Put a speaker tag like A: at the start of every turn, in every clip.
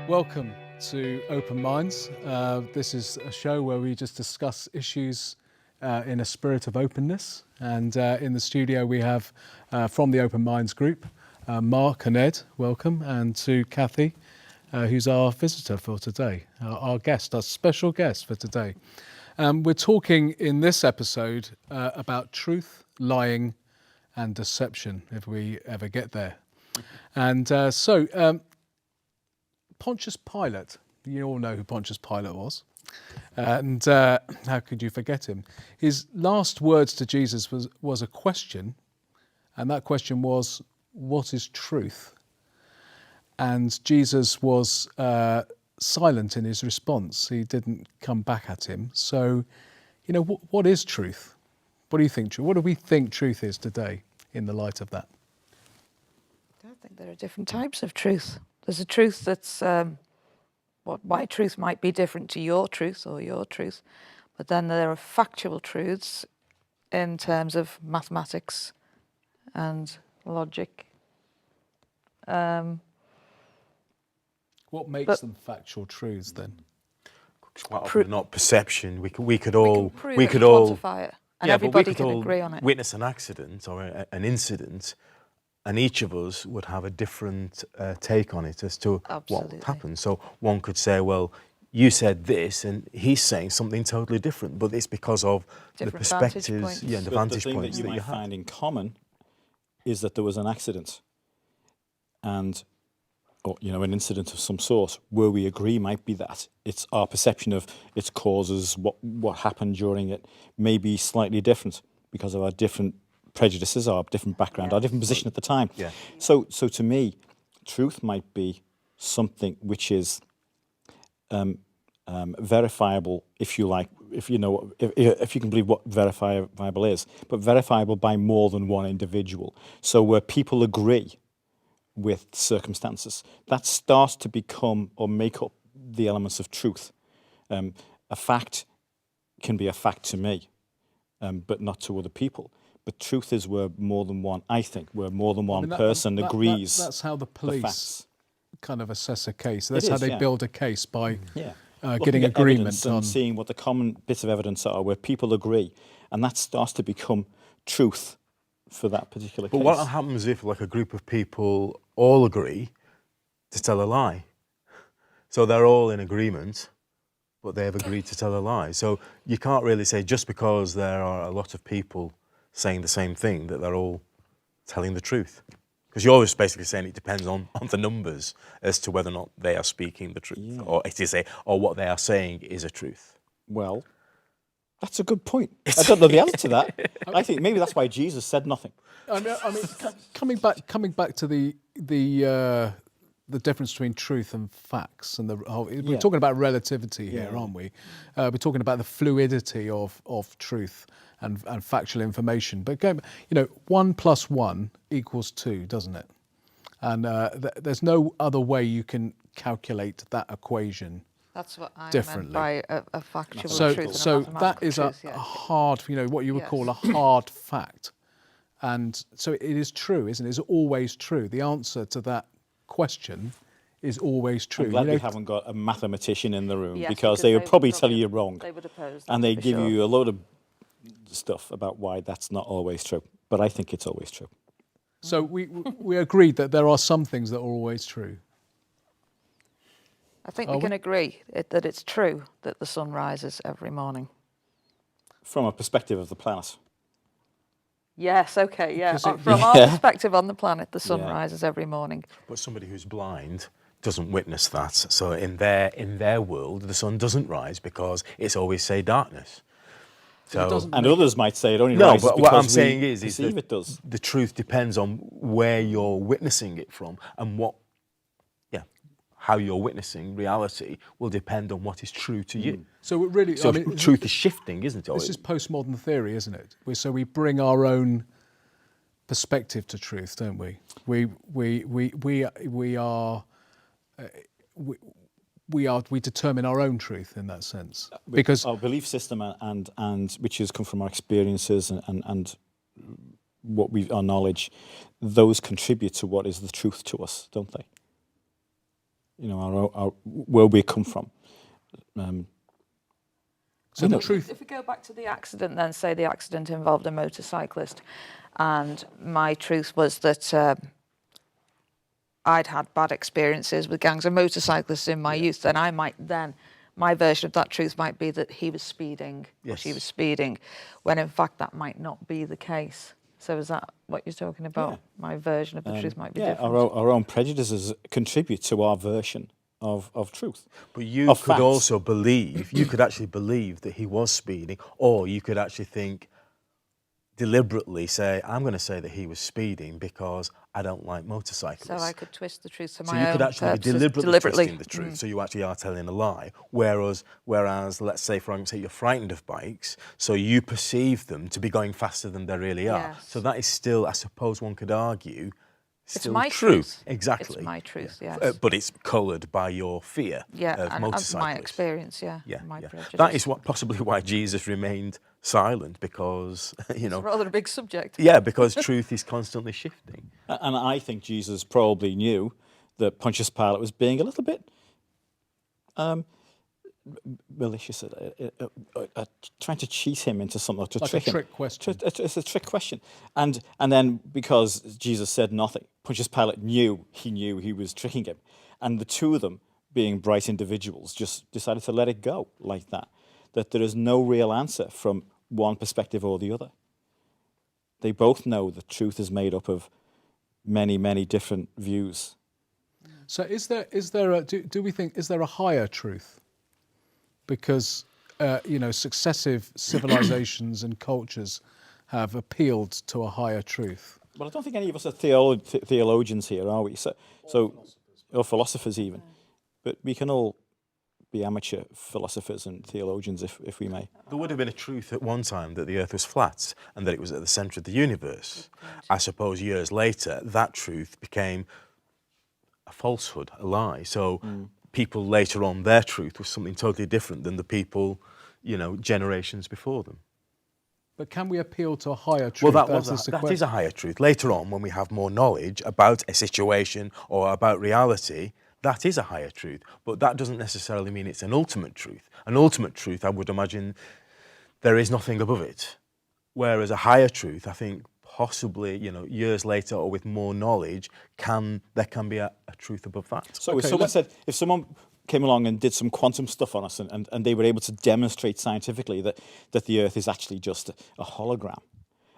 A: Welcome to Open Minds. This is a show where we just discuss issues in a spirit of openness. And in the studio we have from the Open Minds group, Marc and Ed, welcome, and to Kathy, who's our visitor for today, our guest, our special guest for today. We're talking in this episode about truth, lying and deception, if we ever get there. And so Pontius Pilate, you all know who Pontius Pilate was, and how could you forget him? His last words to Jesus was a question, and that question was, what is truth? And Jesus was silent in his response. He didn't come back at him. So, you know, what is truth? What do you think? What do we think truth is today in the light of that?
B: I think there are different types of truth. There's a truth that's why truth might be different to your truth or your truth, but then there are factual truths in terms of mathematics and logic.
A: What makes them factual truths then?
C: Quite often not perception. We could all
B: quantify it, and everybody can agree on it.
C: Witness an accident or an incident, and each of us would have a different take on it as to what happened. So one could say, well, you said this, and he's saying something totally different, but it's because of the perspectives, the vantage points
D: that you might find in common is that there was an accident, or an incident of some sort, where we agree might be that. It's our perception of its causes, what happened during it, may be slightly different because of our different prejudices, our different background, our different position at the time.
C: Yeah.
D: So to me, truth might be something which is verifiable, if you like, if you can believe what verifiable is, but verifiable by more than one individual. So where people agree with circumstances, that starts to become or make up the elements of truth. A fact can be a fact to me, but not to other people. But truth is where more than one, I think, where more than one person agrees.
A: That's how the police kind of assess a case. That's
D: It
A: how
D: is,
A: they build a case by
D: getting
A: agreement
D: on
A: and
D: seeing what the common bits of evidence are, where people agree, and that starts to become truth for that particular case.
C: But what happens if, like, a group of people all agree to tell a lie? So they're all in agreement, but they have agreed to tell a lie. So you can't really say just because there are a lot of people saying the same thing that they're all telling the truth. Because you're always basically saying it depends on the numbers as to whether or not they are speaking the truth, or what they are saying is a truth.
D: Well, that's a good point. I don't know the answer to that. I think maybe that's why Jesus said nothing.
A: I mean, coming back to the difference between truth and facts, and we're talking about relativity here, aren't we? We're talking about the fluidity of truth and factual information. But 1 + 1 = 2, doesn't it? And there's no other way you can calculate that equation.
B: That's what I
A: differently.
B: meant by a factual truth.
A: So that is a hard, what you would call a hard fact. And so it is true, isn't it? It's always true. The answer to that question is always true.
D: I'm glad we haven't got a mathematician in the room,
B: Yes,
D: because they would probably tell you wrong.
B: They would oppose that,
D: and they
B: for
D: give
B: sure.
D: you a load of stuff about why that's not always true. But I think it's always true.
A: So we agreed that there are some things that are always true.
B: I think we can agree that it's true that the sun rises every morning.
D: From a perspective of the planet.
B: Yes, okay, yeah. From our perspective on the planet, the sun rises every morning.
C: But somebody who's blind doesn't witness that. So in their world, the sun doesn't rise because it's always, say, darkness. So,
D: and others might say it only rises
C: but
D: because
C: what I'm saying is
D: that
C: it does. The truth depends on where you're witnessing it from, and how you're witnessing reality will depend on what is true to you.
A: So it really,
C: truth is shifting, isn't it?
A: This is postmodern theory, isn't it? So we bring our own perspective to truth, don't we? We determine our own truth in that sense, because
D: our belief system and which has come from our experiences and what our knowledge, those contribute to what is the truth to us, don't they? where we come from.
A: So the truth.
B: If we go back to the accident, then say the accident involved a motorcyclist, and my truth was that I'd had bad experiences with gangs of motorcyclists in my youth, then my version of that truth might be that he was speeding or she was speeding, when in fact that might not be the case. So is that what you're talking about?
D: Yeah.
B: My version of the truth might be different.
D: Our own prejudices contribute to our version of truth.
C: But you could
D: facts.
C: also believe, you could actually believe that he was speeding, or you could actually think, deliberately say, I'm going to say that he was speeding because I don't like motorcyclists.
B: So I could twist the truth to
C: So
B: my
C: you
B: own
C: could actually be
B: purposes,
C: deliberately twisting the truth, so you actually are telling a lie. Whereas, let's say, for argument's sake, you're frightened of bikes, so you perceive them to be going faster than they really are.
B: Yes.
C: So that is still, I suppose one could argue, still
B: my
C: true.
B: truth.
C: Exactly.
B: It's my truth, yes.
C: But it's coloured by your fear of motorcyclists.
B: my experience, my
C: yeah.
B: prejudice.
C: That is possibly why Jesus remained silent, because,
B: It's rather a big subject.
C: Yeah, because truth is constantly shifting.
D: And I think Jesus probably knew that Pontius Pilate was being a little bit malicious, trying to cheat him into something, to
A: Like
D: trick
A: a
D: him.
A: trick question.
D: It's a trick question. And then because Jesus said nothing, Pontius Pilate knew he was tricking him. And the two of them, being bright individuals, just decided to let it go like that. That there is no real answer from one perspective or the other. They both know that truth is made up of many, many different views.
A: So is there do we think, is there a higher truth? Because successive civilizations and cultures have appealed to a higher truth.
D: Well, I don't think any of us are theologians here, are we? Or philosophers even. But we can all be amateur philosophers and theologians, if we may.
C: There would have been a truth at one time that the Earth was flat and that it was at the centre of the universe. I suppose years later, that truth became a falsehood, a lie. So people later on, their truth was something totally different than the people, generations before them.
A: But can we appeal to a higher truth?
C: Well, that is a higher truth. Later on, when we have more knowledge about a situation or about reality, that is a higher truth. But that doesn't necessarily mean it's an ultimate truth. An ultimate truth, I would imagine, there is nothing above it. Whereas a higher truth, I think, possibly, years later or with more knowledge, there can be a truth above that.
D: So if someone came along and did some quantum stuff on us and they were able to demonstrate scientifically that the Earth is actually just a hologram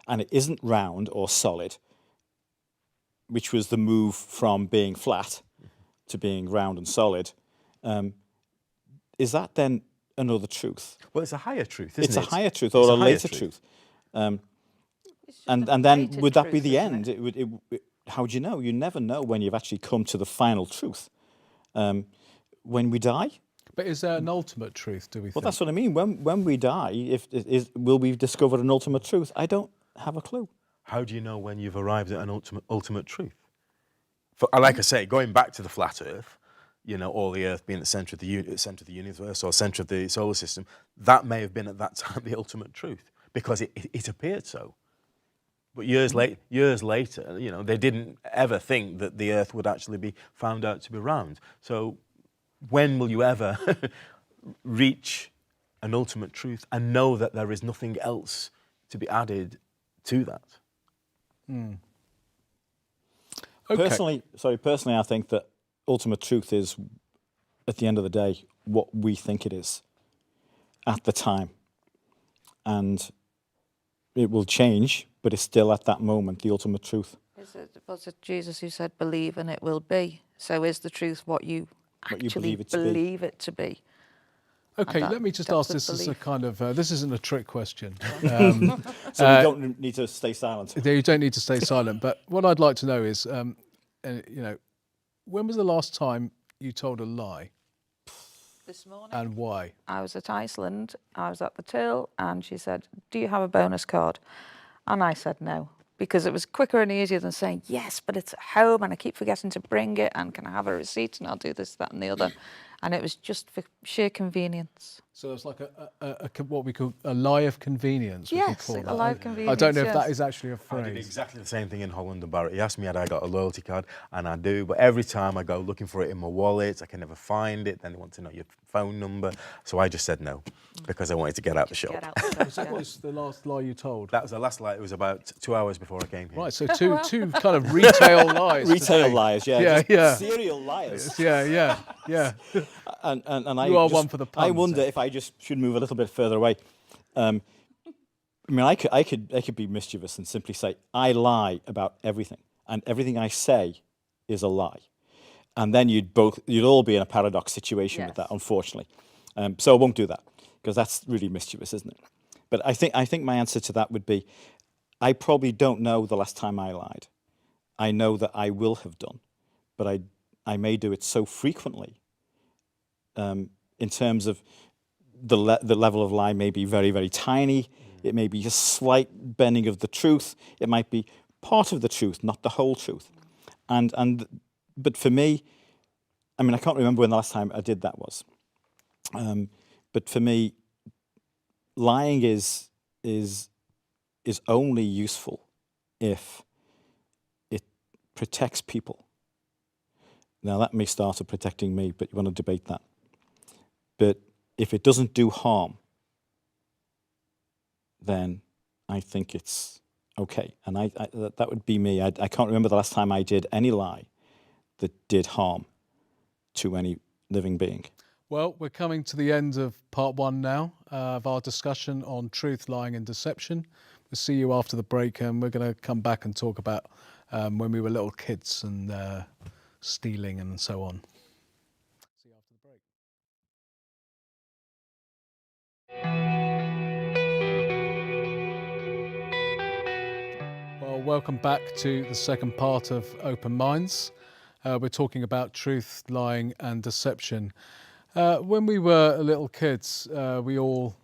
D: and it isn't round or solid, which was the move from being flat to being round and solid, is that then another truth?
C: Well, it's a higher truth, isn't it?
D: It's a higher truth or a later truth. And then would that be the end? How do you know? You never know when you've actually come to the final truth. When we die?
A: But is there an ultimate truth, do we think?
D: Well, that's what I mean. When we die, will we discover an ultimate truth? I don't have a clue.
C: How do you know when you've arrived at an ultimate truth? Like I say, going back to the flat Earth, or the Earth being the centre of the universe or centre of the solar system, that may have been at that time the ultimate truth because it appeared so. But years later, they didn't ever think that the Earth would actually be found out to be round. So when will you ever reach an ultimate truth and know that there is nothing else to be added to that?
A: Okay.
D: Personally, I think that ultimate truth is, at the end of the day, what we think it is at the time. And it will change, but it's still at that moment the ultimate truth.
B: Was it Jesus who said, believe and it will be? So is the truth what you actually believe it to be?
A: Okay, let me just ask this as a kind of, this isn't a trick question.
D: So we don't need to stay silent.
A: You don't need to stay silent, but what I'd like to know is, when was the last time you told a lie?
B: This morning.
A: And why?
B: I was at Iceland, I was at the till, and she said, do you have a bonus card? And I said no, because it was quicker and easier than saying, yes, but it's at home and I keep forgetting to bring it, and can I have a receipt and I'll do this, that and the other. and it was just for sheer convenience.
A: So it's like what we call a lie of convenience. We could
B: Yes,
A: call
B: a
A: that.
B: lie of
A: I
B: convenience.
A: don't know if that
B: yes.
A: is actually a
C: I did
A: phrase.
C: exactly the same thing in Holland and Barrett. He asked me had I got a loyalty card, and I do, but every time I go looking for it in my wallet, I can never find it. Then they want to know your phone number. So I just said no, because I wanted to get out the
B: Just
C: shop.
B: get out the shop,
A: That
B: yeah.
A: was the last lie you told.
C: That was the last lie. It was about 2 hours before I came here.
A: Right, so two kind of retail lies.
D: Retail
A: today.
D: liars, yeah.
A: Yeah,
D: just
A: yeah.
D: Serial liars.
A: Yeah.
D: And I
A: You are
D: just-
A: one for the
D: I
A: puns,
D: wonder
A: eh?
D: if I just should move a little bit further away. I mean, I could be mischievous and simply say I lie about everything, and everything I say is a lie, and then you'd all be in a paradox situation with
B: Yes.
D: that, unfortunately. So I won't do that, because that's really mischievous, isn't it? But I think my answer to that would be, I probably don't know the last time I lied. I know that I will have done, but I may do it so frequently. In terms of the level of lie may be very, very tiny. It may be a slight bending of the truth. It might be part of the truth, not the whole truth. But for me, I mean, I can't remember when the last time I did that was. But for me, lying is only useful if it protects people. Now that may start at protecting me, but you want to debate that. But if it doesn't do harm, then I think it's okay. And that would be me. I can't remember the last time I did any lie that did harm to any living being.
A: Well, we're coming to the end of part 1 now of our discussion on truth, lying and deception. We'll see you after the break, and we're going to come back and talk about when we were little kids and stealing and so on. See you after the break. Well, welcome back to the second part of Open Minds. We're talking about truth, lying and deception. When we were little kids, we all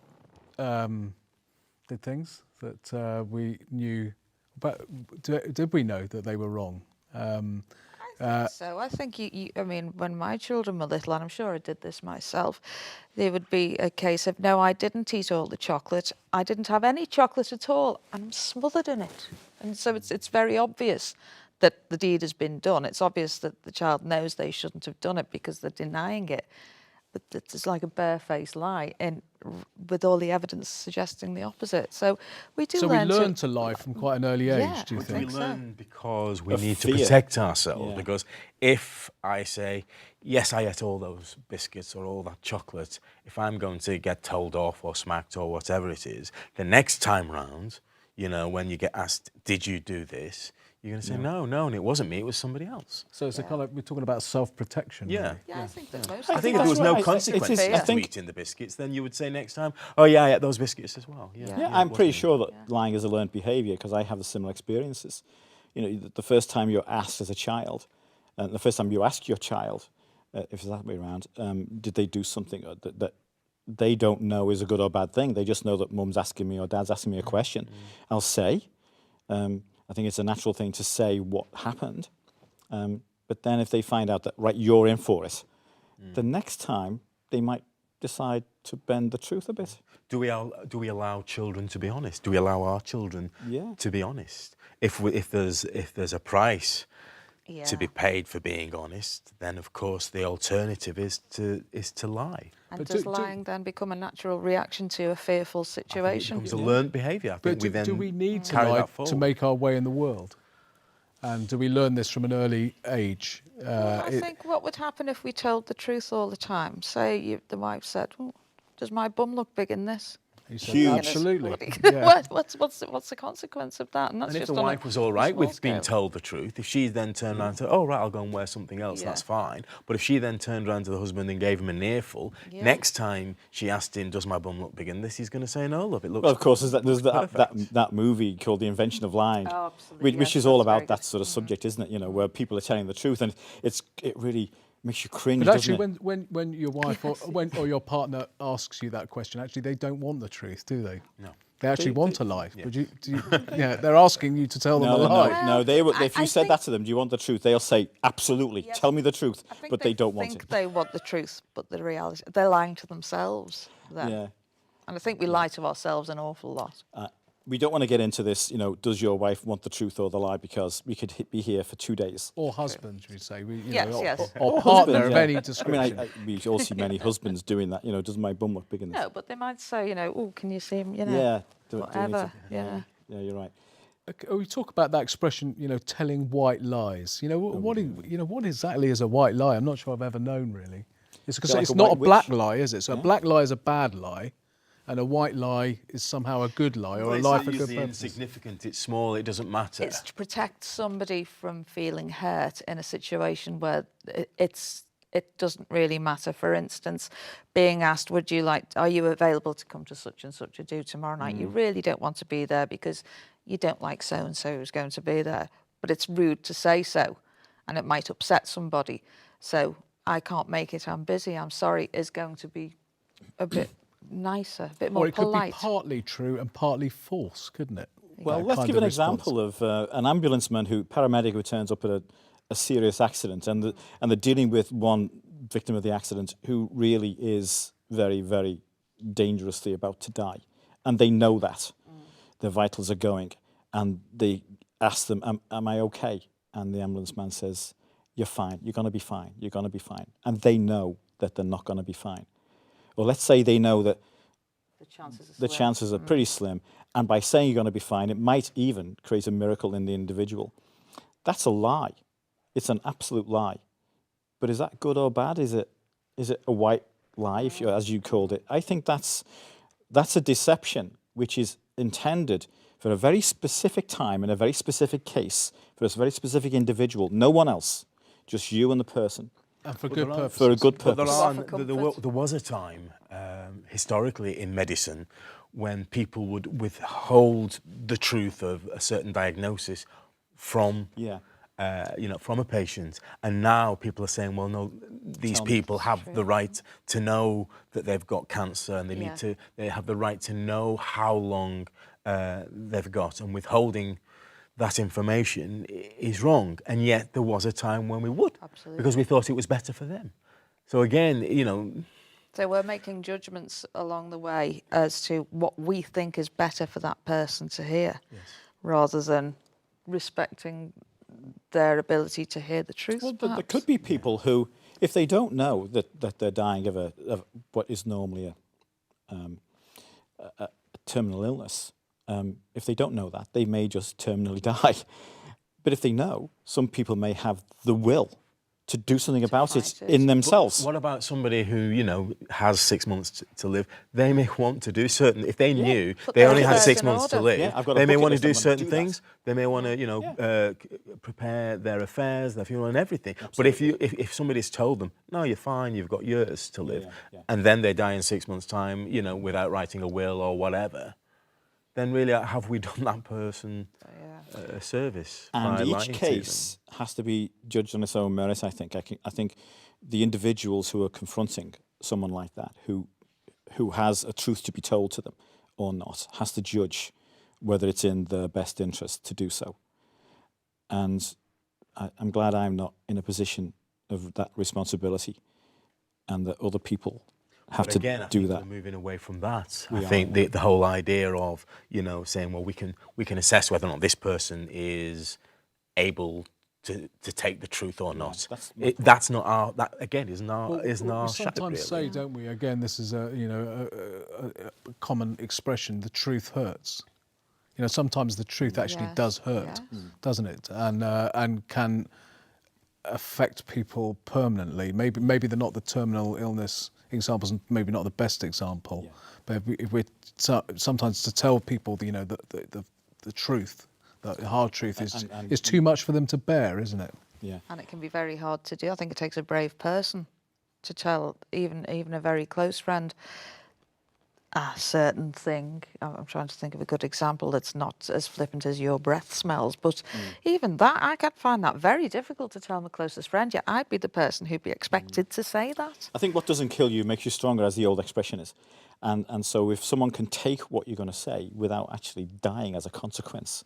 A: did things that we knew, but did we know that they were wrong?
B: I think so. I think I mean, when my children were little, and I'm sure I did this myself, there would be a case of, no, I didn't eat all the chocolate. I didn't have any chocolate at all, and I'm smothered in it. And so it's very obvious that the deed has been done. It's obvious that the child knows they shouldn't have done it because they're denying it. But it's like a barefaced lie, and with all the evidence suggesting the opposite. So we do
A: So we
B: learn
A: learn to lie from quite an early age,
B: Yeah,
A: do you
B: I
C: We
A: think?
B: think so.
C: learn because we
D: Of
C: need
D: fear.
C: to protect ourselves.
D: Yeah.
C: Because if I say, yes, I ate all those biscuits or all that chocolate, if I'm going to get told off or smacked or whatever it is, the next time round, you know, when you get asked, did you do this? You're going to say, no, and it wasn't me, it was somebody else.
A: So it's a kind of, we're talking about self-protection.
C: Yeah.
A: really.
B: Yeah, I think that most.
C: I think if
D: that's
C: there was
D: right.
C: no
D: It is-
C: consequences
D: I
C: to
D: think-
C: eating the biscuits, then you would say next time, oh yeah, I ate those biscuits as well.
B: Yeah.
D: Yeah,
C: it
D: I'm pretty
C: wasn't me.
D: sure that lying is a learned behaviour, because I have the similar experiences. You know, the first time you're asked as a child, and the first time you ask your child, if it's that way around, did they do something that they don't know is a good or bad thing? They just know that mum's asking me or dad's asking me a question. I'll say, I think it's a natural thing to say what happened. But then if they find out that, right, you're in for it, the next time they might decide to bend the truth a bit.
C: Do we allow children to be honest? Do we allow our children
D: Yeah.
C: to be honest? If there's a price
B: Yeah.
C: to be paid for being honest, then of course the alternative is to lie.
B: And
A: But
B: does
A: do-
B: lying then become a natural reaction to a fearful
C: I think it
B: situation?
C: becomes a learnt behaviour. I think
A: But
C: we then
A: do we need to
C: carry
A: lie
C: that
A: to
C: forward.
A: make our way in the world? And do we learn this from an early age?
B: I think what would happen if we told the truth all the time? Say the wife said, "Oh, does my bum look big in this?"
A: He said,
D: Huge.
A: absolutely.
B: Bloody-
A: Yeah.
B: What's the consequence of that? And that's
C: And if
B: just
C: the
B: on a
C: wife was all right
B: small
C: with being
B: scale.
C: told the truth, if she then turned around and said, oh, right, I'll go and wear something else,
B: Yeah.
C: that's fine. But if she then turned around to the husband and gave him an earful,
B: Yeah.
C: next time she asked him, does my bum look big in this, he's going to say, no, love, it looks
D: Well, of course, there's
C: perfect.
D: that movie called The Invention of Lying,
B: Oh, absolutely,
D: which
B: yes,
D: is all
B: that's very
D: about that
B: good.
D: sort of subject, isn't it? You know, where people are telling the truth, and it really makes you cringe,
A: But
D: doesn't
A: actually,
D: it?
A: when your wife or your partner asks you that question, actually they don't want the truth, do they?
C: No.
A: They actually want a lie. Would you, yeah, they're asking you to tell them a lie.
D: No, they would. If
B: I
D: you said
B: think-
D: that to them, do you want the truth? They'll say, absolutely,
B: Yes.
D: tell me the truth,
B: I think
D: but they don't want
B: think
D: it.
B: they want the truth, but the reality, they're lying to themselves then.
D: Yeah.
B: And I think we lie to ourselves an awful lot.
D: We don't want to get into this, does your wife want the truth or the lie? Because we could be here for 2 days.
A: Or husband, should we say?
B: Yes,
A: or,
B: yes.
A: or partner of
D: yeah.
A: any
D: I
A: description.
D: mean, we all see many husbands doing that. Does my bum look big in this?
B: No, but they might say, oh, can you see him,
D: Yeah. Do we need
B: whatever.
D: to-
B: Yeah.
D: Yeah, you're right.
A: We talk about that expression, telling white lies. What exactly is a white lie? I'm not sure I've ever known really. It's because
D: Like
A: it's
D: a
A: not a
D: white
A: black
D: witch?
A: lie, is it? So a black lie is a bad lie, and a white lie is somehow a good lie or a lie for good
C: usually
A: purpose.
C: insignificant. It's small. It doesn't matter.
B: It's to protect somebody from feeling hurt in a situation where it doesn't really matter. For instance, being asked, are you available to come to such and such a do tomorrow night? You really don't want to be there because you don't like so-and-so who's going to be there, but it's rude to say so, and it might upset somebody. So I can't make it, I'm busy, I'm sorry, is going to be a bit nicer, a bit more
A: Or it could be
B: polite.
A: partly true and partly false, couldn't it?
D: Well,
A: That
D: let's
A: kind
D: give
A: of
D: an
A: response.
D: example of an paramedic who turns up at a serious accident, and they're dealing with one victim of the accident who really is very, very dangerously about to die. And they know that. Their vitals are going. And they ask them, am I okay? And the ambulance man says, you're fine. You're going to be fine. You're going to be fine. And they know that they're not going to be fine. Or let's say they know that the chances are pretty slim. And by saying you're going to be fine, it might even create a miracle in the individual. That's a lie. It's an absolute lie. But is that good or bad? Is it a white lie, as you called it? I think that's a deception which is intended for a very specific time in a very specific case for a very specific individual. No one else, just you and the person.
A: And for good purpose.
D: For a good
C: But
D: purpose.
C: there was a time, historically in medicine, when people would withhold the truth of a certain diagnosis from, from a patient. And now people are saying, well, no, these people have the right to know that they've got cancer, and they have the right to know how long they've got, and withholding that information is wrong. And yet there was a time when we would, because we thought it was better for them. So again,
B: So we're making judgments along the way as to what we think is better for that person to hear, rather than respecting their ability to hear the truth.
D: Well, there could be people who, if they don't know that they're dying of what is normally a terminal illness, if they don't know that, they may just terminally die. But if they know, some people may have the will to do something about it in themselves.
C: What about somebody who, has 6 months to live? They may want to do certain, if they knew they only had 6 months to live,
D: I've got a
C: they may
D: bucket
C: want to
D: list,
C: do
D: I'm gonna
C: certain
D: do that.
C: things. They may want to, prepare their affairs, their funeral and everything. But if somebody's told them, no, you're fine, you've got years to live, and then they die in 6 months' time, without writing a will or whatever, then really have we done that person a service?
D: And
C: by lying
D: each
C: to
D: case has to be judged on its own merit, I think. I think the individuals who are confronting someone like that, who has a truth to be told to them or not, has to judge whether it's in their best interest to do so. And I'm glad I'm not in a position of that responsibility, and that other people have
C: But
D: to
C: again, I
D: do
C: think
D: that.
C: we're moving away from that.
D: We
C: I think the whole idea of, saying, well, we can assess whether or not this person is able to take the truth or not. That's not our. That again isn't our. Isn't our.
A: We sometimes say, don't we? Again, this is a common expression. The truth hurts. Sometimes the truth actually does hurt, doesn't it? And can affect people permanently. Maybe they're not the terminal illness examples, and maybe not the best example. But if we're sometimes to tell people, the truth, the hard truth is too much for them to bear, isn't it?
D: Yeah.
B: And it can be very hard to do. I think it takes a brave person to tell even a very close friend a certain thing. I'm trying to think of a good example that's not as flippant as your breath smells, but even that, I can find that very difficult to tell my closest friend. Yeah, I'd be the person who'd be expected to say that.
D: I think what doesn't kill you makes you stronger, as the old expression is. And so if someone can take what you're going to say without actually dying as a consequence,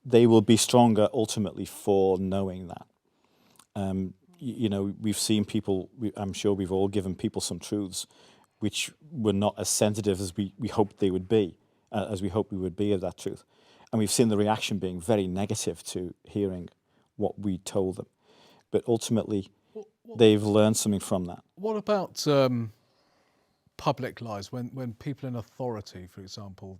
D: they will be stronger ultimately for knowing that. You know, we've seen people, I'm sure we've all given people some truths which were not as sensitive as we hoped they would be, as we hoped we would be of that truth. And we've seen the reaction being very negative to hearing what we told them. But ultimately, they've learned something from that.
A: What about public lies, when people in authority, for example,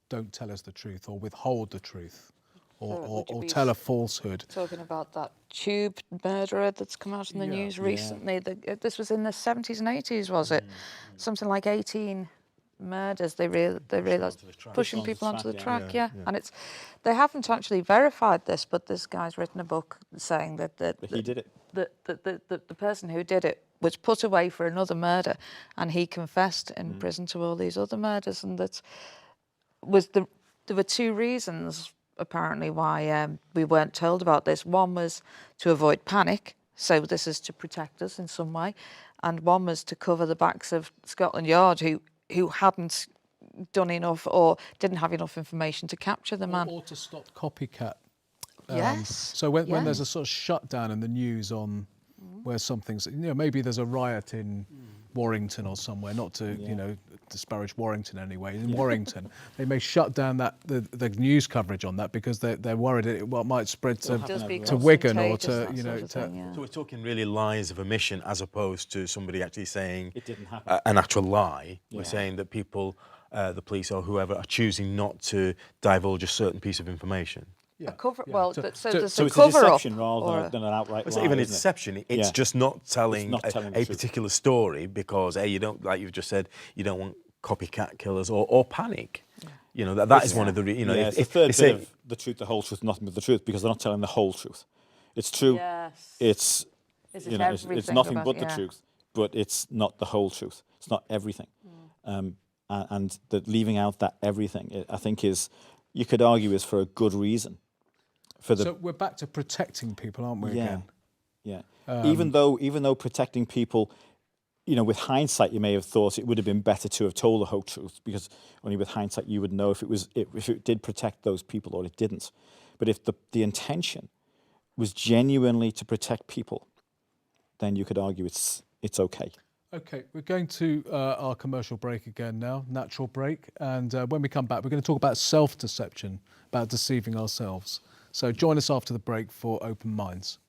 A: don't tell us the truth or withhold the truth or tell a falsehood?
B: Talking about that tube murderer that's come out in the news recently. This was in the 70s and 80s, was it? Something like 18 murders. They realised pushing people onto the track. Yeah. And they haven't actually verified this, but this guy's written a book saying that
D: He did it.
B: The person who did it was put away for another murder, and he confessed in prison to all these other murders. And there were two reasons apparently why we weren't told about this. One was to avoid panic, so this is to protect us in some way, and one was to cover the backs of Scotland Yard, who hadn't done enough or didn't have enough information to capture the man.
A: Or to stop copycat.
B: Yes.
A: So when there's a sort of shutdown in the news on where something's, maybe there's a riot in Warrington or somewhere, not to, disparage Warrington anyway. In Warrington, they may shut down the news coverage on that because they're worried it might spread to Wigan or to,
C: So we're talking really lies of omission as opposed to somebody actually saying
D: It didn't happen.
C: An actual lie. We're saying that people, the police or whoever, are choosing not to divulge a certain piece of information.
B: A cover, well, so there's
D: So
B: a
D: it's a
B: cover up.
D: deception rather than an outright
C: It's
D: lie.
C: not even a
D: isn't it?
C: deception. It's just not telling,
D: not telling the
C: a
D: truth.
C: particular story because, you don't, like you've just said, you don't want copycat killers or panic. Yeah. That is one of the,
D: it's the third bit of the truth, the whole truth, nothing but the truth, because they're not telling the whole truth. It's true.
B: Yes.
D: It's
B: Is it
D: it's
B: everything
D: nothing
B: about-
D: but the truth, but it's not the whole truth. It's not everything. And that leaving out that everything, I think, you could argue, is for a good reason.
A: So we're back to protecting people, aren't we, again?
D: Yeah. Even though protecting people, with hindsight, you may have thought it would have been better to have told the whole truth, because only with hindsight you would know if it did protect those people or it didn't. But if the intention was genuinely to protect people, then you could argue it's okay.
A: Okay, we're going to our commercial break again now, natural break. And when we come back, we're going to talk about self-deception, about deceiving ourselves. So join us after the break for Open Minds.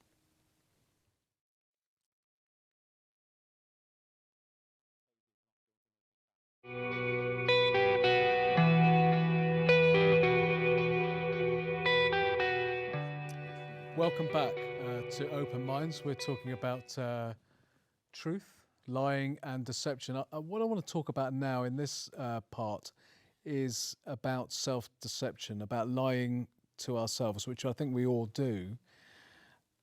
A: Welcome back to Open Minds. We're talking about truth, lying and deception. What I want to talk about now in this part is about self-deception, about lying to ourselves, which I think we all do.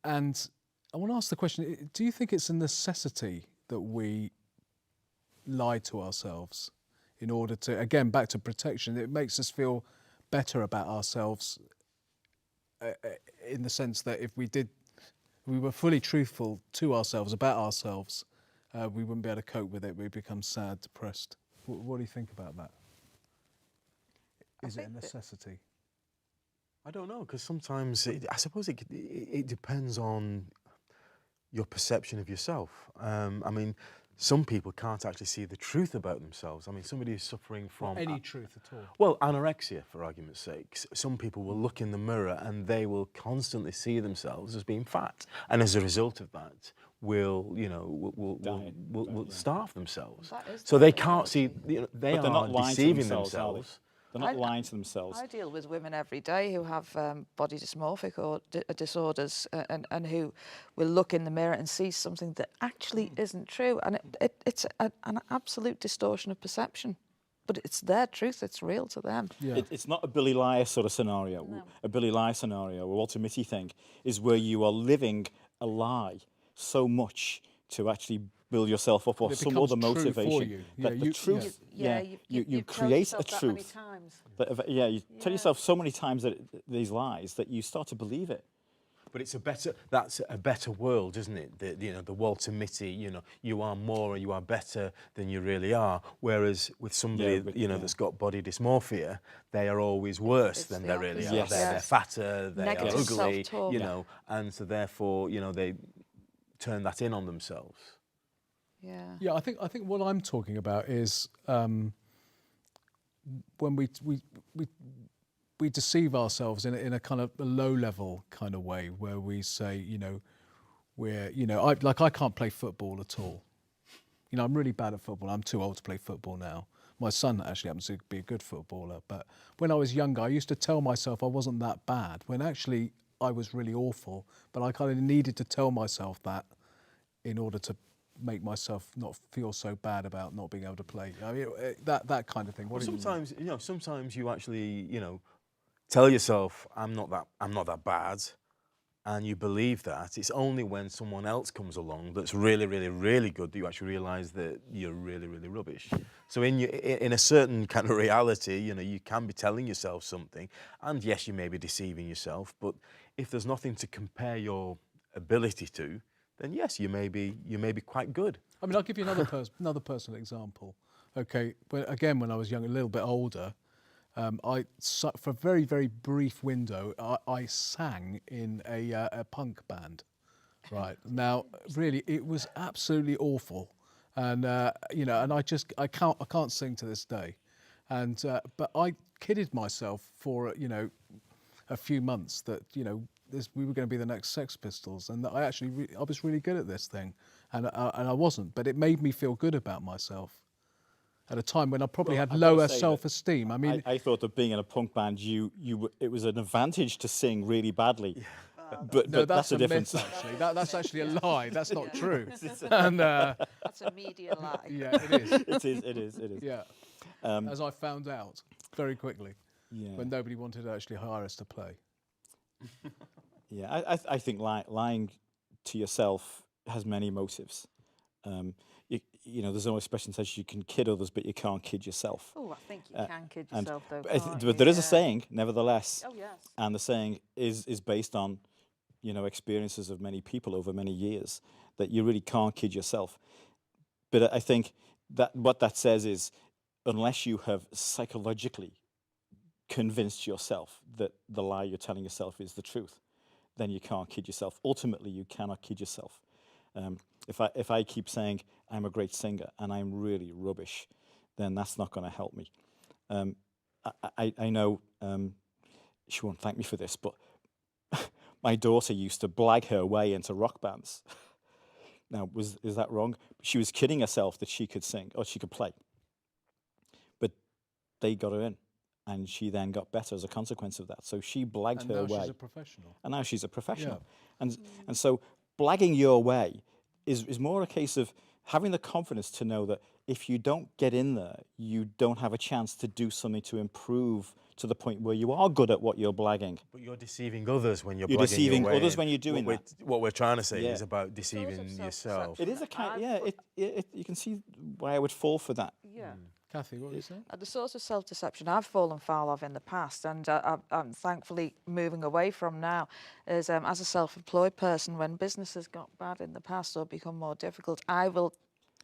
A: And I want to ask the question, do you think it's a necessity that we lie to ourselves in order to, again, back to protection? It makes us feel better about ourselves in the sense that if we were fully truthful to ourselves, about ourselves, we wouldn't be able to cope with it. We'd become sad, depressed. What do you think about that? Is it a necessity?
C: I don't know, because sometimes I suppose it depends on your perception of yourself. Some people can't actually see the truth about themselves. Somebody who's suffering from...
A: Not any truth at all.
C: Well, anorexia, for argument's sake. Some people will look in the mirror and they will constantly see themselves as being fat. And as a result of that, will starve themselves. So they can't see... They are deceiving themselves.
D: They're not lying to themselves.
B: I deal with women every day who have body dysmorphic or disorders and who will look in the mirror and see something that actually isn't true. And it's an absolute distortion of perception. But it's their truth, it's real to them.
A: Yeah.
D: It's not a Billy Liar sort of scenario. No. A Billy Liar scenario, a Walter Mitty thing, is where you are living a lie so much to actually build yourself up or some other motivation. The truth, you create a truth. You tell yourself so many times that these lies that you start to believe it.
C: But it's that's a better world, isn't it? The Walter Mitty, you are more or you are better than you really are. Whereas with somebody, that's got body dysmorphia, they are always worse
B: It's
C: than
B: the
C: they really
B: opposite.
C: are.
D: Yes.
C: They're fatter, they
B: Negative
C: are ugly,
B: self-talk.
C: and so therefore, they turn that in on themselves.
B: Yeah.
A: Yeah, I think what I'm talking about is when we deceive ourselves in a kind of a low level kind of way, where we say, I can't play football at all. I'm really bad at football. I'm too old to play football now. My son actually happens to be a good footballer, but when I was younger, I used to tell myself I wasn't that bad, when actually I was really awful. But I kind of needed to tell myself that in order to make myself not feel so bad about not being able to play. I mean, that kind of thing.
C: Well, sometimes you actually, tell yourself, I'm not that bad, and you believe that. It's only when someone else comes along that's really, really, really good that you actually realise that you're really, really rubbish. So in a certain kind of reality, you can be telling yourself something, and yes, you may be deceiving yourself, but if there's nothing to compare your ability to, then yes, you may be quite good.
A: I mean, I'll give you another personal example. Okay, when I was young, a little bit older, for a very, very brief window, I sang in a punk band. Right now, really, it was absolutely awful, and and I can't sing to this day, and but I kidded myself for a few months that we were going to be the next Sex Pistols, and that I was really good at this thing, and I wasn't, but it made me feel good about myself at a time when I probably had
D: I've gotta
A: lower
D: say that
A: self-esteem. I mean,
D: I thought that being in a punk band, it was an advantage to sing really badly. But that's a difference.
A: myth, actually. That's actually a lie. That's not true. And
B: That's a media lie.
A: yeah, it is.
D: It is.
A: Yeah, as I found out very quickly, when nobody wanted to actually hire us to play.
D: Yeah, I think lying to yourself has many motives. There's no expression that says you can kid others, but you can't kid yourself.
B: Oh, I think you can kid
D: And-
B: yourself, though.
D: But there is a saying, nevertheless,
B: Oh, yes.
D: and the saying is based on, experiences of many people over many years, that you really can't kid yourself. But I think that what that says is, unless you have psychologically convinced yourself that the lie you're telling yourself is the truth, then you can't kid yourself. Ultimately, you cannot kid yourself. If I keep saying I'm a great singer and I'm really rubbish, then that's not going to help me. I know she won't thank me for this, but my daughter used to blag her way into rock bands. Now, is that wrong? She was kidding herself that she could sing or she could play, but they got her in, and she then got better as a consequence of that. So she blagged her way.
A: She's a professional.
D: And now she's a professional.
A: Yeah.
D: And so blagging your way is more a case of having the confidence to know that if you don't get in there, you don't have a chance to do something to improve to the point where you are good at what you're blagging.
C: But you're deceiving others when you're
D: You're
C: blagging
D: deceiving
C: your way
D: others
C: in.
D: when you're doing that.
C: What we're trying to say
D: Yeah.
C: is about deceiving yourself.
D: It is a kind, you can see why I would fall for that.
B: Yeah.
A: Kathy, what were you saying?
B: The sort of self-deception I've fallen foul of in the past, and I'm thankfully moving away from now, is as a self-employed person, when business has got bad in the past or become more difficult, I will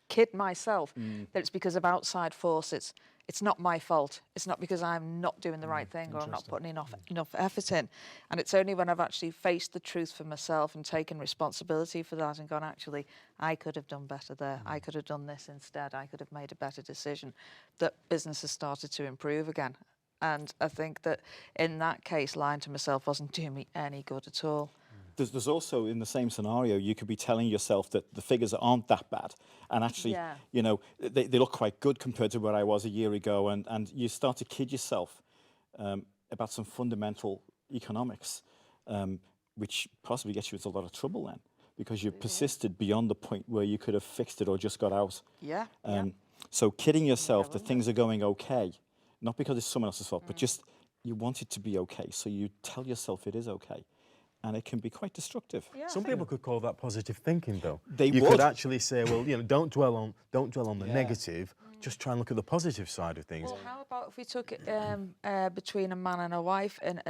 B: kid myself that it's because of outside forces. It's not my fault. It's not because I'm not doing the right thing or I'm not putting enough effort in. And it's only when I've actually faced the truth for myself and taken responsibility for that and gone, actually, I could have done better there. I could have done this instead. I could have made a better decision, that business has started to improve again. And I think that in that case, lying to myself wasn't doing me any good at all.
D: There's also, in the same scenario, you could be telling yourself that the figures aren't that bad. And actually, they look quite good compared to where I was a year ago. And you start to kid yourself about some fundamental economics, which possibly gets you into a lot of trouble then, because you persisted beyond the point where you could have fixed it or just got out.
B: Yeah.
D: So kidding yourself that things are going okay, not because it's someone else's fault, but just you want it to be okay. So you tell yourself it is okay. And it can be quite destructive.
B: Yeah,
C: Some people could call that positive thinking, though.
D: They
C: you
D: would.
C: could actually say, well, don't dwell on the negative. just try and look at the positive side of things.
B: Well, how about if we took it between a man and a wife in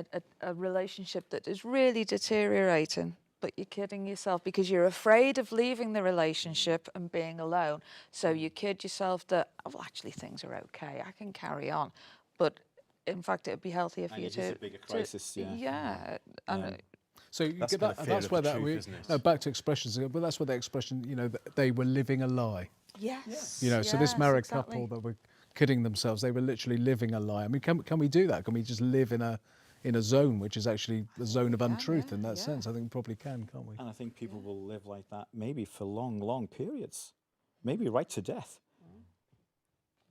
B: a relationship that is really deteriorating, but you're kidding yourself because you're afraid of leaving the relationship and being alone. So you kid yourself that, oh, well, actually things are okay, I can carry on. But in fact, it would be healthier for
D: And
B: you
D: it
B: to...
D: is a bigger crisis, yeah.
B: Yeah. And
A: So you
C: That's
A: get
C: kind of
A: that,
C: fear
A: that's
C: of
A: where
C: the
A: that
C: truth, isn't it?
A: no, back to expressions, but that's where the expression, you know, they were living a lie.
B: yes.
A: You know, so this
B: yes,
A: married
B: exactly.
A: couple that were kidding themselves, they were literally living a lie. I mean, can we do that? Can we just live in a zone which is actually the zone of
B: can,
A: untruth
B: yeah,
A: in that
B: yeah.
A: sense? I think we probably can, can't we?
D: And I think people will live like that maybe for long, long periods, maybe right to death.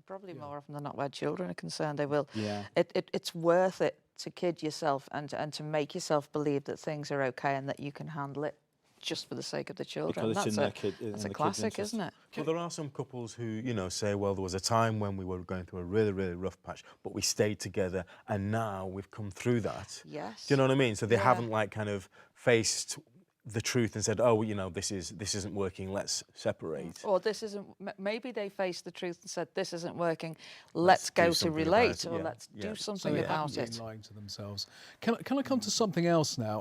B: Probably more often than not where children are concerned, they will.
D: Yeah.
B: It's worth it to kid yourself and to make yourself believe that things are okay and that you can handle it just for the sake of the children.
D: Because it's in
B: That's
D: their kid, in
B: that's
D: the
B: a
D: kid's
B: classic,
D: interest.
B: isn't it?
C: Well, there are some couples who, you know, say, well, there was a time when we were going through a really, really rough patch, but we stayed together, and now we've come through that.
B: Yes.
C: Do you know what I mean? So they
B: Yeah.
C: haven't like kind of faced the truth and said, oh, you know, this isn't working, let's separate.
B: Or this isn't. Maybe they faced the truth and said, "This isn't working. Let's
C: do
B: go to
C: something about
B: relate,
C: it."
B: or
C: Yeah,
B: let's
C: yeah.
B: do
A: So
B: something
A: they
B: about
A: haven't
B: it."
A: been lying to themselves. Can I come to something else now?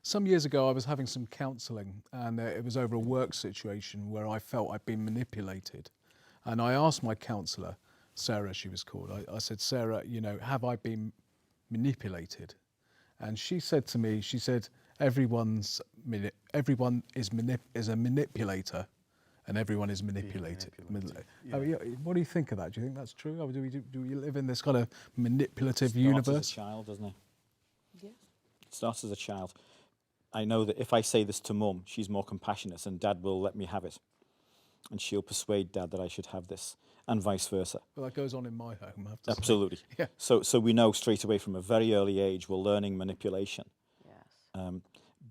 A: Some years ago, I was having some counselling, and it was over a work situation where I felt I'd been manipulated. And I asked my counsellor, Sarah, she was called. I said, Sarah, you know, have I been manipulated? And she said to me, she said, everyone is a manipulator, and everyone is manipulated.
C: Yeah.
A: What do you think of that? Do you think that's true? Or do we live in this kind of manipulative
D: Starts
A: universe?
D: as a child, doesn't it?
B: Yeah.
D: It starts as a child. I know that if I say this to Mum, she's more compassionate and Dad will let me have it. And she'll persuade Dad that I should have this, and vice versa.
A: Well, that goes on in my home, I have to say.
D: Absolutely.
A: Yeah.
D: So we know straight away from a very early age we're learning manipulation.
B: Yes.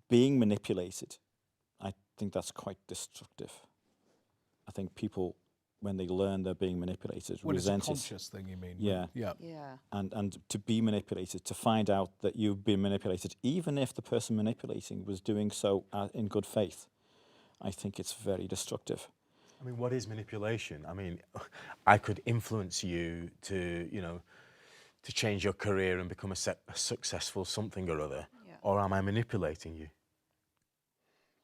D: Being manipulated, I think that's quite destructive. I think people, when they learn they're being manipulated,
A: When it's a
D: resent it.
A: conscious thing, you mean?
D: Yeah.
A: Yeah.
B: Yeah.
D: And to be manipulated, to find out that you've been manipulated, even if the person manipulating was doing so in good faith, I think it's very destructive.
C: I mean, what is manipulation? I mean, I could influence you to, you know, to change your career and become a successful something or other,
B: Yeah.
C: or am I manipulating you?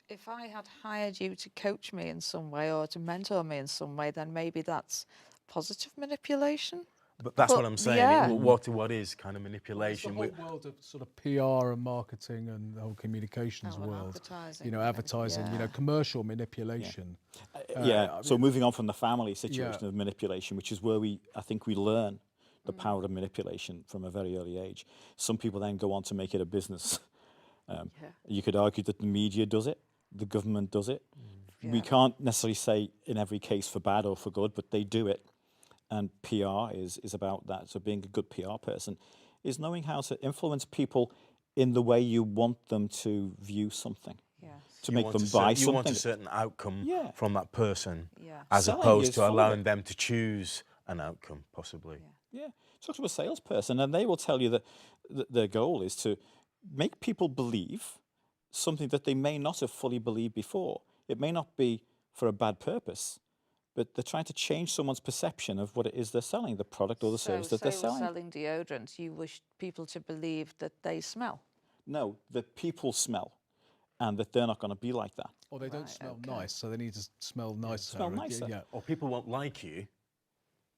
B: If I had hired you to coach me in some way or to mentor me in some way, then maybe that's positive manipulation.
C: But that's
B: But,
C: what I'm saying.
B: yeah.
C: What is kind of
A: It's the
C: manipulation?
A: whole world of sort of PR and marketing and the whole communications
B: Oh, and
A: world.
B: advertising
A: You know,
B: and
A: advertising, you know,
B: yeah.
A: commercial manipulation.
D: Yeah.
A: I
D: So
A: mean-
D: moving on from the family situation
A: Yeah.
D: of manipulation, which is where I think we learn the power of manipulation from a very early age. Some people then go on to make it a business.
B: Yeah.
D: You could argue that the media does it, the government does it. We
B: Yeah.
D: can't necessarily say in every case for bad or for good, but they do it. And PR is about that. So being a good PR person is knowing how to influence people in the way you want them to view something,
B: Yes.
D: to
C: You
D: make
C: want
D: them
C: a
D: buy
C: you want a
D: something.
C: certain outcome
D: Yeah.
C: from that person,
B: Yeah.
C: as
D: Selling
C: opposed
D: is
C: to
D: full of
C: allowing
D: it.
C: them to choose an outcome, possibly.
B: Yeah.
D: Yeah, talk to a salesperson, and they will tell you that their goal is to make people believe something that they may not have fully believed before. It may not be for a bad purpose, but they're trying to change someone's perception of what it is they're selling, the product or the service that they're
B: say we're
D: selling.
B: selling deodorant, you wish people to believe that they smell.
D: No, that people smell, and that they're not going to be like that.
A: Or they don't
B: Right,
A: smell
B: okay.
A: nice, so they need to smell nicer.
D: Smell
A: Yeah,
D: nicer.
A: Yeah.
C: Or people won't like you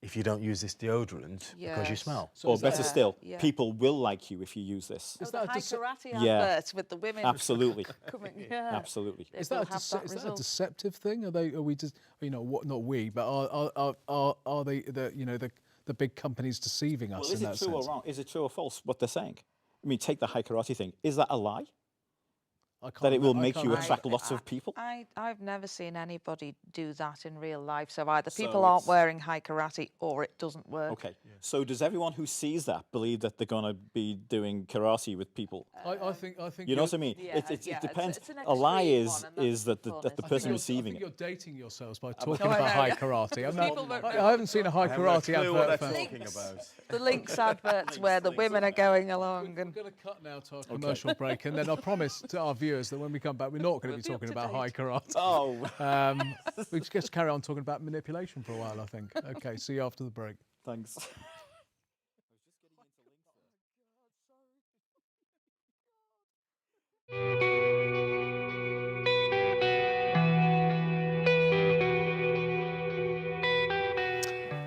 C: if you don't use this deodorant because you
B: Yes.
C: smell.
A: So
D: Or
A: is that-
D: better still,
B: yeah.
D: people will like you if you use this.
A: Is
B: Oh,
A: that
B: the
A: a
B: high
A: dece-
B: karate
D: Yeah.
B: adverts with the women
D: Absolutely,
B: coming. Yeah.
D: absolutely.
B: It
A: Is
B: will
A: that,
B: have that
A: is that a
B: result.
A: deceptive thing? Are we just, you know, what? Not we, but are they the big companies deceiving us
D: Well, is
A: in
D: it
A: that
D: true
A: sense?
D: or wrong? Is it true or false what they're saying? I mean, take the high karate thing. Is that a lie?
A: I can't
D: That it will
A: I
D: make
A: can't
D: you
A: remember.
D: attract lots of people?
B: I've never seen anybody do that in real life. So either
D: So
B: people aren't
D: it's-
B: wearing high karate or it doesn't work.
D: Okay. So does everyone who sees that believe that they're going to be doing karate with people?
A: I think
D: You know what I mean?
B: Yeah,
D: it
B: yeah,
D: depends.
B: it's an
D: A lie
B: extreme
D: is
B: one, and that's
D: that
B: the
D: the
B: fun,
D: that the
B: isn't it?
D: person
A: I
D: receiving
A: think
D: it.
A: you're dating yourselves by talking
B: I
A: about
B: know.
A: high karate.
B: People won't know
A: I haven't seen a high karate advert. for-
C: talking about.
B: The links adverts where the women are going along
A: We're
B: and
A: going to cut now to our commercial break, and then I promise to our viewers viewers that when we come back, we're not going to be
B: We'll be
A: talking
B: up to
A: about high
B: date.
A: karate.
D: Oh,
A: We just carry on talking about manipulation for a while, I think. Okay, see you after the break.
D: thanks.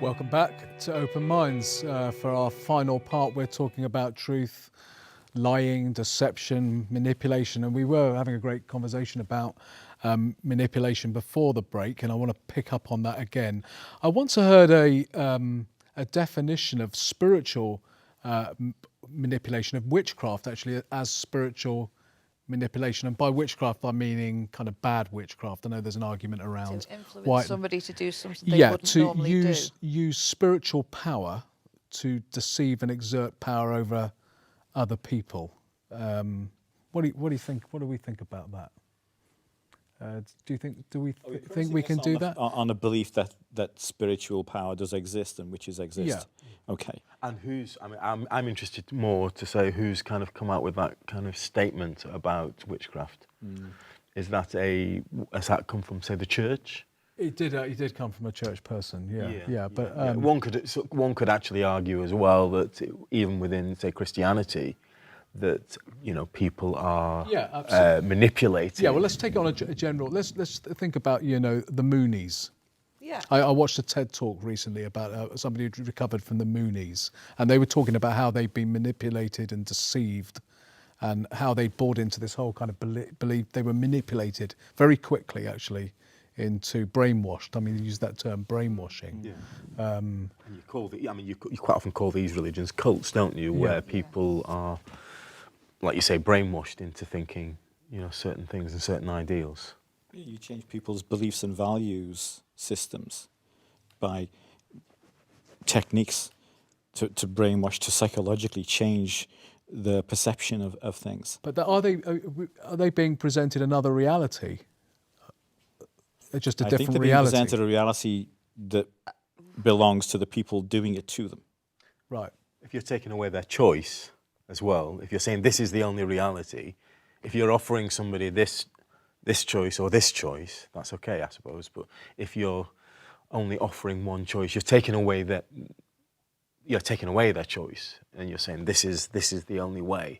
A: Welcome back to Open Minds. For our final part, we're talking about truth, lying, deception, manipulation, and we were having a great conversation about manipulation before the break, and I want to pick up on that again. I once heard a definition of spiritual manipulation, of witchcraft actually, as spiritual manipulation, and by witchcraft I'm meaning kind of bad witchcraft. I know there's an argument around
B: To influence somebody to do something they wouldn't
A: to
B: normally
A: use spiritual power to deceive and exert power over other people. What do you think? What do we think about that? Do we think we can do that?
D: On a belief that spiritual power does exist and witches exist.
A: Yeah.
D: Okay.
C: And who's, I mean, I'm interested more to say who's kind of come out with that kind of statement about witchcraft. Has that come from, say, the church?
A: It did come from a church person, yeah. But
C: one could actually argue as well that even within, say, Christianity, that people are manipulated.
A: Yeah, well, let's take it on a general. Let's think about the Moonies.
B: Yeah.
A: I watched a TED talk recently about somebody who'd recovered from the Moonies, and they were talking about how they'd been manipulated and deceived, and how they bought into this whole kind of belief. They were manipulated very quickly, actually, into brainwashed. I mean, you use that term, brainwashing.
C: Yeah. And you quite often call these religions cults, don't you? Where people are, like you say, brainwashed into thinking, certain things and certain ideals.
D: You change people's beliefs and values systems by techniques to brainwash, to psychologically change the perception of things.
A: But are they being presented another reality? Just a different reality.
D: I think they're being presented a reality that belongs to the people doing it to them.
A: Right.
C: If you're taking away their choice as well, if you're saying this is the only reality, if you're offering somebody this choice or this choice, that's okay, I suppose. But if you're only offering one choice, you're taking away their choice, and you're saying this is the only way,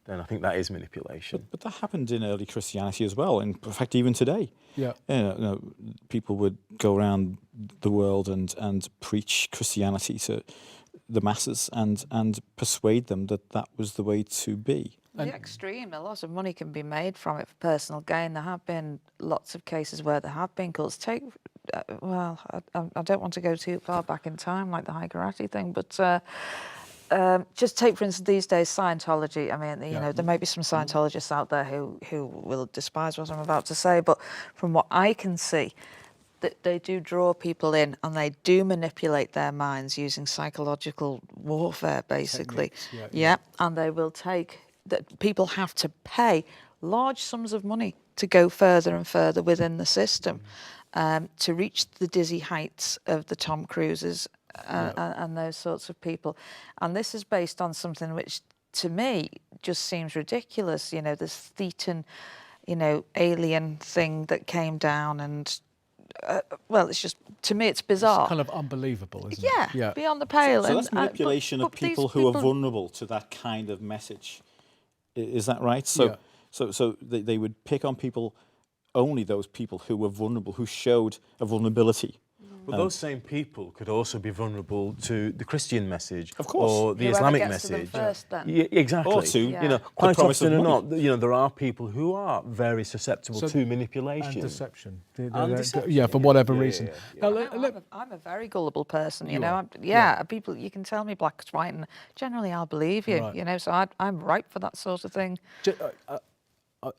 C: then I think that is manipulation.
D: But that happened in early Christianity as well. In fact, even today, people would go around the world and preach Christianity to the masses and persuade them that was the way to be.
B: The extreme, a lot of money can be made from it for personal gain. There have been lots of cases where there have been cults. I don't want to go too far back in time, like the high karate thing, but just take, for instance, these days, Scientology. I mean, there may be some Scientologists out there who will despise what I'm about to say, but from what I can see, they do draw people in and they do manipulate their minds using psychological warfare, basically.
A: Techniques,
B: And they will take... that people have to pay large sums of money to go further and further within the system, to reach the dizzy heights of the Tom Cruises and those sorts of people. And this is based on something which, to me, just seems ridiculous. This Thetan, alien thing that came down and... it's just, to me, it's bizarre.
A: It's kind of unbelievable, isn't it?
B: Yeah, beyond the pale.
D: So that's manipulation of people who are vulnerable to that kind of message. Is that right? So they would pick on people, only those people who were vulnerable, who showed a vulnerability.
C: But those same people could also be vulnerable to the Christian message,
D: of course,
C: or the
B: Whoever
C: Islamic
B: gets
C: message.
B: To them first, then.
C: Yeah, exactly.
D: Or to
C: quite
D: promise
C: often
D: of
C: or
D: money.
C: not, there are people who are very susceptible to manipulation
A: And deception.
C: deception,
A: Yeah, for whatever reason.
B: I'm a very gullible person,
A: are.
B: People, you can tell me black is white, and generally I'll believe you,
A: Right.
B: so I'm ripe for that sort of thing.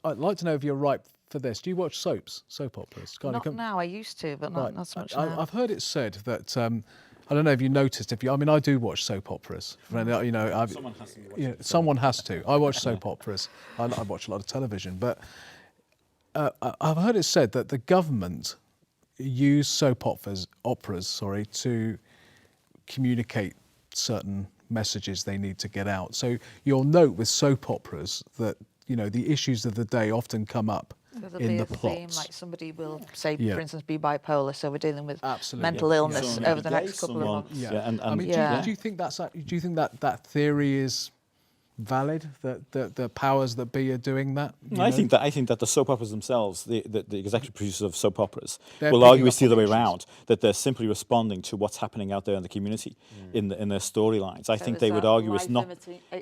A: I'd like to know if you're ripe for this. Do you watch soap operas?
B: Not now, I used to, but not so much now.
A: I've heard it said that, I don't know if you noticed, I do watch soap operas.
D: Someone has to.
A: Someone has to. I watch soap operas. I watch a lot of television, but I've heard it said that the government use soap operas, to communicate certain messages they need to get out. So you'll note with soap operas that you know, the issues of the day often come up
B: So there'll
A: in
B: be
A: the
B: a theme,
A: plots.
B: like somebody will say,
A: Yeah.
B: for instance, be bipolar, so we're dealing with
A: Absolutely.
B: mental illness
D: Someone
B: over
D: may
B: the
D: be
B: next
D: gay,
B: couple of
D: someone-
B: months.
A: Yeah.
D: and
A: I mean,
B: Yeah.
A: do you think do you think that theory is valid? That the powers that be are doing that? you
D: I
A: know?
D: think that the soap operas themselves, the executive producers of soap operas,
A: They're
D: will
A: picking
D: argue
A: up
D: it's the
A: on
D: other way
A: the issues.
D: around. That they're simply responding to what's happening out there in the community, in their storylines. I
B: So
D: think
B: is
D: they would
B: that
D: argue it's
B: life
D: not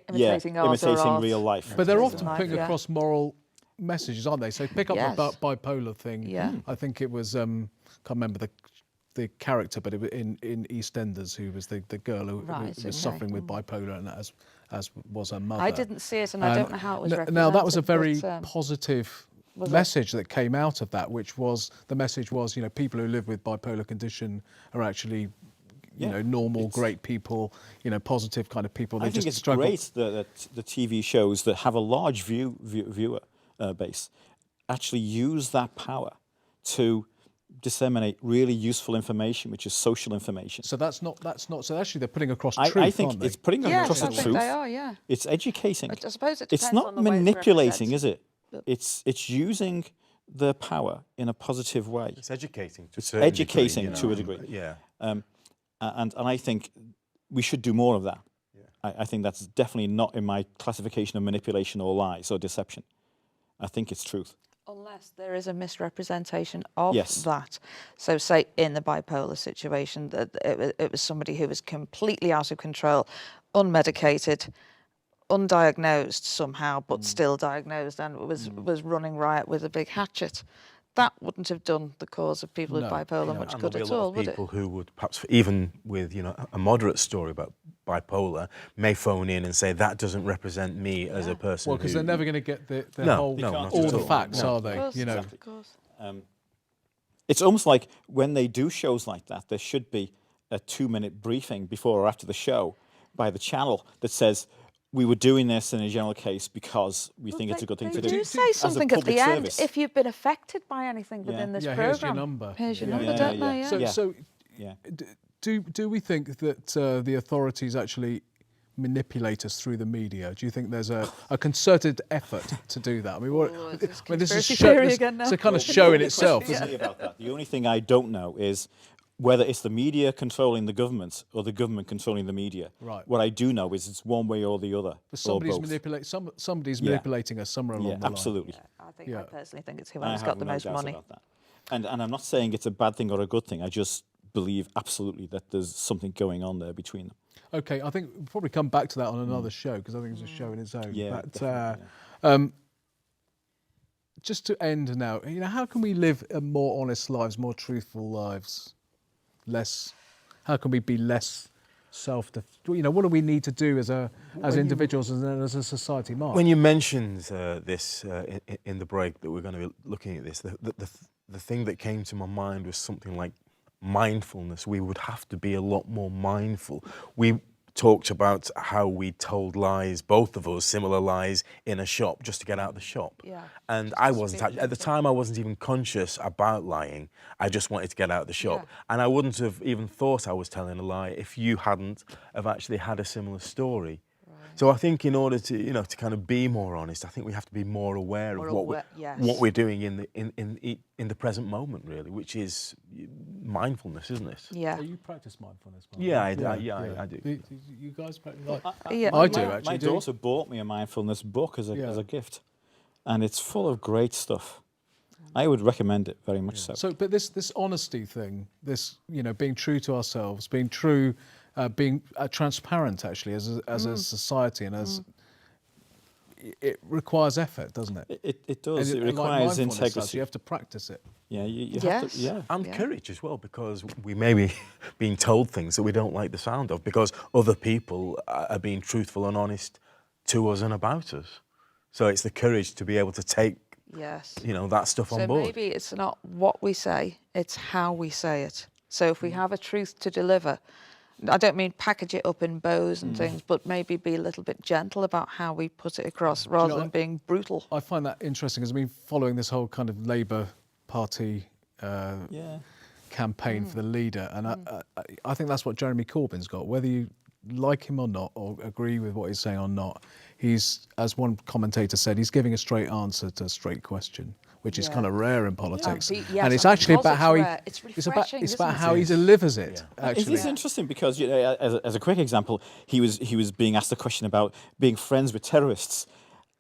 B: imitating art or
D: imitating
B: art?
D: real life.
A: But they're
B: Imitating
A: often
B: life,
A: putting
B: yeah.
A: across moral messages, aren't they? So pick up
B: Yes.
A: the bipolar thing.
B: Yeah.
A: I think it was can't remember the character, but it was in EastEnders, who was the girl who
B: Right,
A: was
B: okay.
A: suffering with bipolar, and as was her mother.
B: I didn't see it, and I don't know how it was represented.
A: Now that was a very
B: but,
A: positive
B: was it?
A: message that came out of that, which was the message was, you know, people who live with bipolar condition are actually, you know, normal, great people, you know, positive kind of people. They
D: I think
A: just
D: it's
A: struggle.
D: great that the TV shows that have a large viewer base actually use that power to disseminate really useful information, which is social information.
A: So that's not. So actually, they're putting across
D: I
A: truth,
D: think
A: aren't they?
D: it's putting
B: yes,
D: across
B: I
D: the
B: think
D: truth.
B: they are, yeah.
D: It's educating.
B: I suppose it
D: It's
B: depends
D: not
B: on the way it's
D: manipulating, is
B: represented.
D: it? It's using the power in a positive way.
C: It's educating to a certain
D: Educating
C: degree,
D: to a degree.
C: Yeah.
D: And I think we should do more of that. I think that's definitely not in my classification of manipulation or lies or deception. I think it's truth.
B: Unless there is a misrepresentation of
D: Yes.
B: that. So say in the bipolar situation, that it was somebody who was completely out of control, unmedicated, undiagnosed somehow, but still diagnosed, and was running riot with a big hatchet. That wouldn't have done the cause of people with bipolar much
C: And
B: good
C: there'll
B: at
C: be a lot
B: all,
C: of
B: would it?
C: people who would perhaps, even with, you know, a moderate story about bipolar, may phone in and say that doesn't represent me as a person.
A: Well, because
C: who-
A: they're never going to get the
C: No,
A: whole
C: no, not
A: all
C: at
A: the
C: all.
A: facts,
C: No.
A: are they?
B: Of course,
A: You know.
B: of course.
D: It's almost like when they do shows like that, there should be a 2-minute briefing before or after the show by the channel that says, we were doing this in a general case because we think it's a good thing
B: They
D: to do.
B: do say
D: as a
B: something at
D: public
B: the end.
D: service.
B: If you've been affected by anything within this
A: Yeah,
B: program,
A: here's your number.
B: Here's your
A: Yeah.
B: number,
D: Yeah,
B: don't
D: yeah,
B: they?
D: yeah.
B: Yeah.
A: So, so
D: Yeah.
A: do we think that the authorities actually manipulate us through the media? Do you think there's a concerted effort to do that? I mean,
B: Oh, this is
A: this is
B: conspiracy theory
A: this,
B: again now.
A: it's a kind of show in itself,
D: Question
A: isn't
D: for
A: it?
D: me about that. The only thing I don't know is whether it's the media controlling the government or the government controlling the media.
A: Right.
D: What I do know is it's one way or the other.
A: But
D: or both.
A: somebody's
D: Yeah.
A: manipulating us somewhere along
D: Yeah,
A: the line.
D: absolutely.
B: I think
A: Yeah.
B: I personally think it's
D: I
B: whoever's
D: have
B: got the
D: no
B: most
D: doubt
B: money.
D: about that. And I'm not saying it's a bad thing or a good thing. I just believe absolutely that there's something going on there between them.
A: Okay, I think we'll probably come back to that on another show, because I think it's a show in its own.
D: Yeah,
A: But
D: definitely, yeah.
A: just to end now, you know, how can we live more honest lives, more truthful lives, less? How can we be less you know, what do we need to do as individuals and then as a society, Mark?
C: When you mentioned this in the break that we're going to be looking at this, the thing that came to my mind was something like mindfulness. We would have to be a lot more mindful. We talked about how we told lies, both of us, similar lies, in a shop just to get out of the shop.
B: Yeah.
C: And
B: Just
C: I
B: to
C: wasn't,
B: speak
C: at the time I wasn't even conscious about lying. I just wanted to get out of the shop.
B: Yeah.
C: And I wouldn't have even thought I was telling a lie if you hadn't have actually had a similar story. So I think in order to, you know, to kind of be more honest, I think we have to be more aware
B: More
C: of what
B: aware, yes.
C: what we're doing in the present moment, really, which is mindfulness, isn't it?
B: Yeah.
A: You practice mindfulness, Mark?
C: Yeah, I do.
A: You guys practice? Like,
B: Yeah.
A: I do,
B: My-
A: actually.
D: My
A: do.
D: daughter bought me a mindfulness book as a gift, and it's full of great stuff. I would recommend it very much so.
A: So, but this honesty thing, this, you know, being true to ourselves, being true, being transparent, actually, as a society, and as it requires effort, doesn't it?
D: It does.
A: And
D: It
A: like
D: requires
A: mindfulness does,
D: integrity.
A: you have to practice it.
D: Yeah, you have
B: Yes.
D: to. Yeah.
C: And
B: Yeah.
C: courage as well, because we may be being told things that we don't like the sound of, because other people are being truthful and honest to us and about us. So it's the courage to be able to take,
B: Yes.
C: you know, that stuff
B: So
C: on board.
B: maybe it's not what we say, it's how we say it. So if we have a truth to deliver, I don't mean package it up in bows and things, but maybe be a little bit gentle about how we put it across rather
A: know,
B: than being brutal.
A: I find that interesting, because I mean, following this whole kind of Labour Party
D: Yeah.
A: campaign for the leader, and I think that's what Jeremy Corbyn's got. Whether you like him or not, or agree with what he's saying or not, he's, as one commentator said, he's giving a straight answer to a straight question, which is
B: Yeah.
A: kind of rare in politics.
B: Yes,
A: and it's
B: and
A: actually
B: because
A: about
B: it's
A: how he.
B: rare, it's
A: It's about
B: refreshing,
A: it's about
B: isn't
A: how
B: it?
A: he delivers it.
C: Yeah.
D: It
A: Actually,
D: is interesting because, you know, as a quick example, he was being asked a question about being friends with terrorists,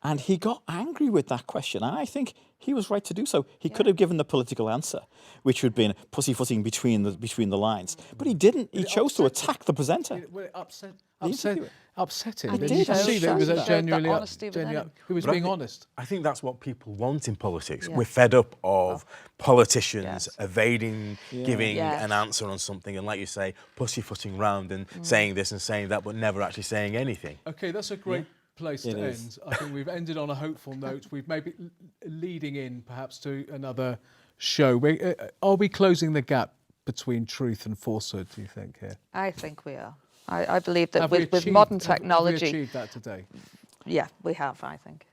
D: and he got angry with that question. And I think he was right to do so. He could have given the political answer, which would have been pussyfooting between the lines, but he didn't. He
A: It
D: chose to
A: upset him.
D: attack the presenter.
A: Well, it upset
D: interviewer.
A: him.
B: And
A: Then
B: it
A: you can
B: showed-
A: see that it was
B: showed
A: a
B: that
A: genuinely,
B: honesty within him.
A: he was
C: But I
A: being
C: think-
A: honest.
C: I think that's what people want in politics.
B: Yeah.
C: We're fed up of politicians
B: Yes.
C: evading giving
B: Yes.
C: an answer on something, and like you say, pussyfooting round and saying this and saying that, but never actually saying anything.
A: Okay, that's a great place
D: It
A: to
D: is.
A: end. I think we've ended on a hopeful note. We've maybe leading in perhaps to another show. Are we closing the gap between truth and falsehood, do you think, here?
B: I think we are. I believe that
A: Have we
B: with
A: achieved-
B: modern
A: have we
B: technology,
A: achieved that today?
B: yeah, we have, I think.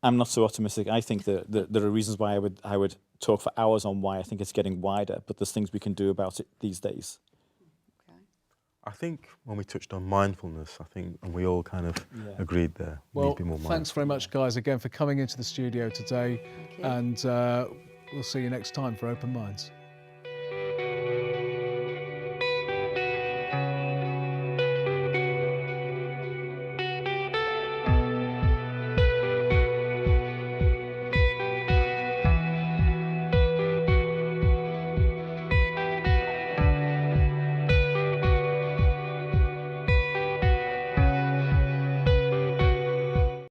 D: I'm not so optimistic. I think that there are reasons why I would talk for hours on why I think it's getting wider, but there's things we can do about it these days.
C: I think when we touched on mindfulness, and we all kind of agreed there. We need
A: Well,
C: to be more mindful.
A: thanks very much, guys, again for coming into the studio today.
B: Thank you.
A: And we'll see you next time for Open Minds.